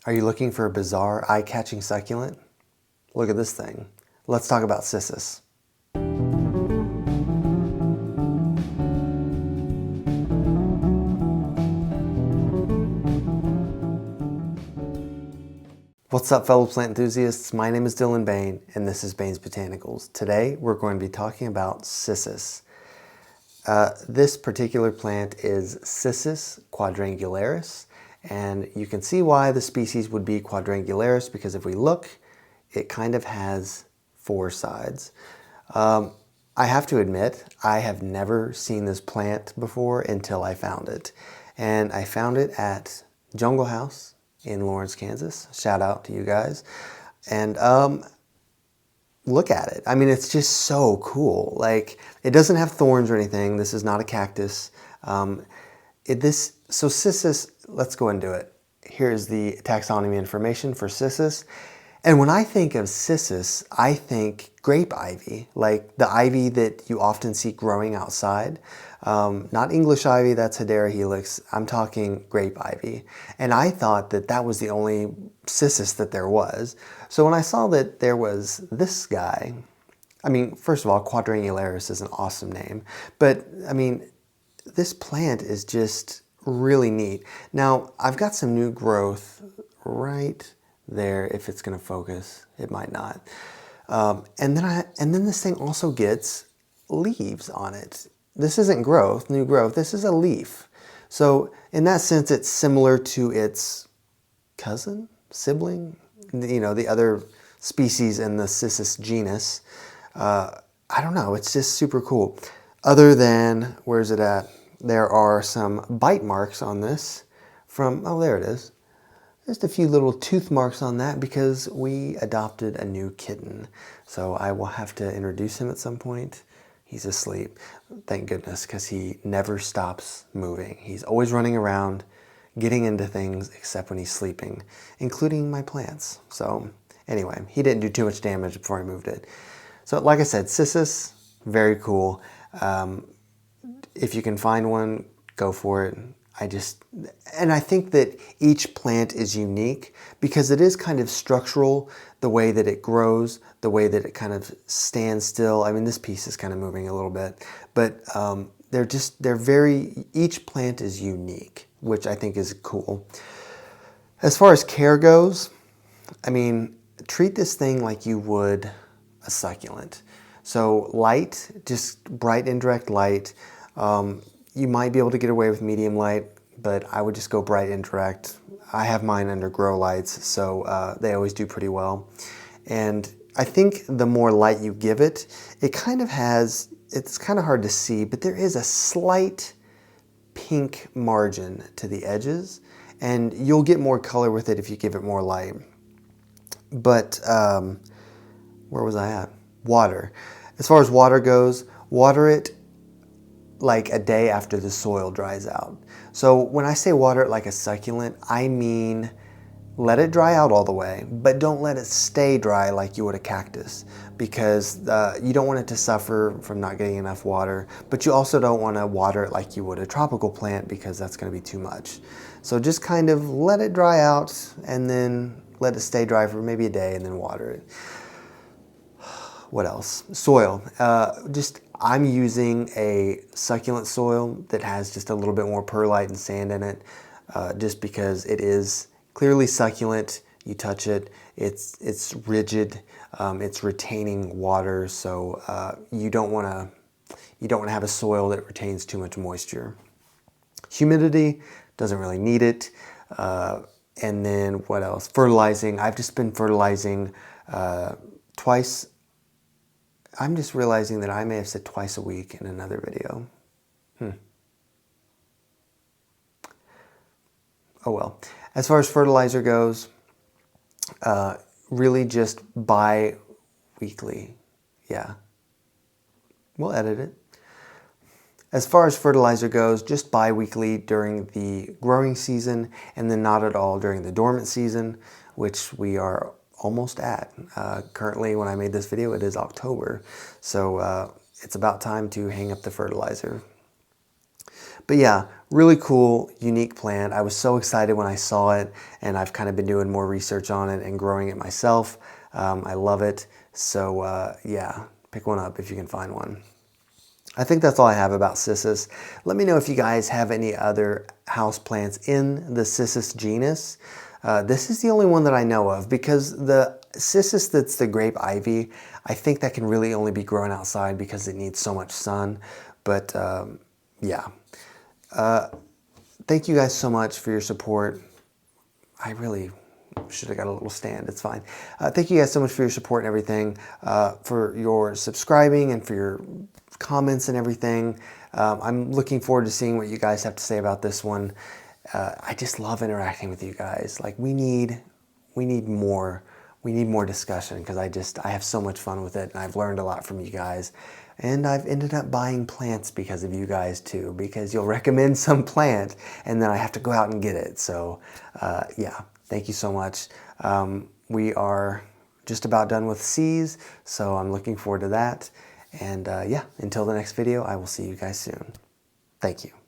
Are you looking for a bizarre, eye-catching succulent? Look at this thing. Let's talk about Cissus. What's up, fellow plant enthusiasts? My name is Dylan Bain, and this is Bain's Botanicals. Today, we're going to be talking about Cissus. This particular plant is Cissus quadrangularis, and you can see why the species would be quadrangularis, because if we look, it kind of has four sides. I have to admit, I have never seen this plant before until I found it. And I found it at Jungle House in Lawrence, Kansas. Shout out to you guys. And look at it. I mean, it's just so cool. Like, it doesn't have thorns or anything. This is not a cactus. So Cissus, let's go into it. Here's the taxonomy information for Cissus. And when I think of Cissus, I think grape ivy, like the ivy that you often see growing outside. Not English ivy, that's Hedera helix. I'm talking grape ivy. And I thought that that was the only Cissus that there was. So when I saw that there was this guy, I mean, first of all, quadrangularis is an awesome name. But, I mean, this plant is just really neat. Now, I've got some new growth right there. If it's going to focus, it might not. And then this thing also gets leaves on it. This isn't growth, new growth. This is a leaf. So in that sense, it's similar to its cousin, sibling, you know, the other species in the Cissus genus. I don't know. It's just super cool. Other than, where's it at? There are some bite marks on this from, oh, there it is. Just a few little tooth marks on that because we adopted a new kitten. So I will have to introduce him at some point. He's asleep, thank goodness, because he never stops moving. He's always running around, getting into things except when he's sleeping, including my plants. So anyway, he didn't do too much damage before I moved it. So like I said, Cissus, very cool. If you can find one, go for it. And I think that each plant is unique because it is kind of structural, the way that it grows, the way that it kind of stands still. I mean, this piece is kind of moving a little bit, but each plant is unique, which I think is cool. As far as care goes, I mean, treat this thing like you would a succulent. So light, just bright indirect light. You might be able to get away with medium light, but I would just go bright indirect. I have mine under grow lights, so they always do pretty well. And I think the more light you give it, it kind of has, it's kind of hard to see, but there is a slight pink margin to the edges, and you'll get more color with it if you give it more light. But where was I at? Water. As far as water goes, water it like a day after the soil dries out. So when I say water it like a succulent, I mean let it dry out all the way, but don't let it stay dry like you would a cactus, because you don't want it to suffer from not getting enough water, but you also don't want to water it like you would a tropical plant because that's going to be too much. So just kind of let it dry out and then let it stay dry for maybe a day and then water it. What else? Soil. I'm using a succulent soil that has just a little bit more perlite and sand in it, just because it is clearly succulent. You touch it, it's rigid, it's retaining water, so you don't want to have a soil that retains too much moisture. Humidity, doesn't really need it. And then what else? Fertilizing. I've just been fertilizing twice. I'm just realizing that I may have said twice a week in another video. Oh well. As far as fertilizer goes, really just bi-weekly. Yeah. We'll edit it. As far as fertilizer goes, just bi-weekly during the growing season, and then not at all during the dormant season, which we are almost at. Currently, when I made this video, it is October, so it's about time to hang up the fertilizer. But yeah, really cool, unique plant. I was so excited when I saw it, and I've kind of been doing more research on it and growing it myself. I love it. So yeah, pick one up if you can find one. I think that's all I have about Cissus. Let me know if you guys have any other houseplants in the Cissus genus. This is the only one that I know of, because the Cissus that's the grape ivy, I think that can really only be grown outside because it needs so much sun. But yeah. Thank you guys so much for your support. I really should have got a little stand. It's fine. Thank you guys so much for your support and everything, for your subscribing and for your comments and everything. I'm looking forward to seeing what you guys have to say about this one. I just love interacting with you guys. Like, we need more discussion, because I have so much fun with it, and I've learned a lot from you guys. And I've ended up buying plants because of you guys too, because you'll recommend some plant and then I have to go out and get it. So yeah, thank you so much. We are just about done with C's, so I'm looking forward to that. And yeah, until the next video, I will see you guys soon. Thank you.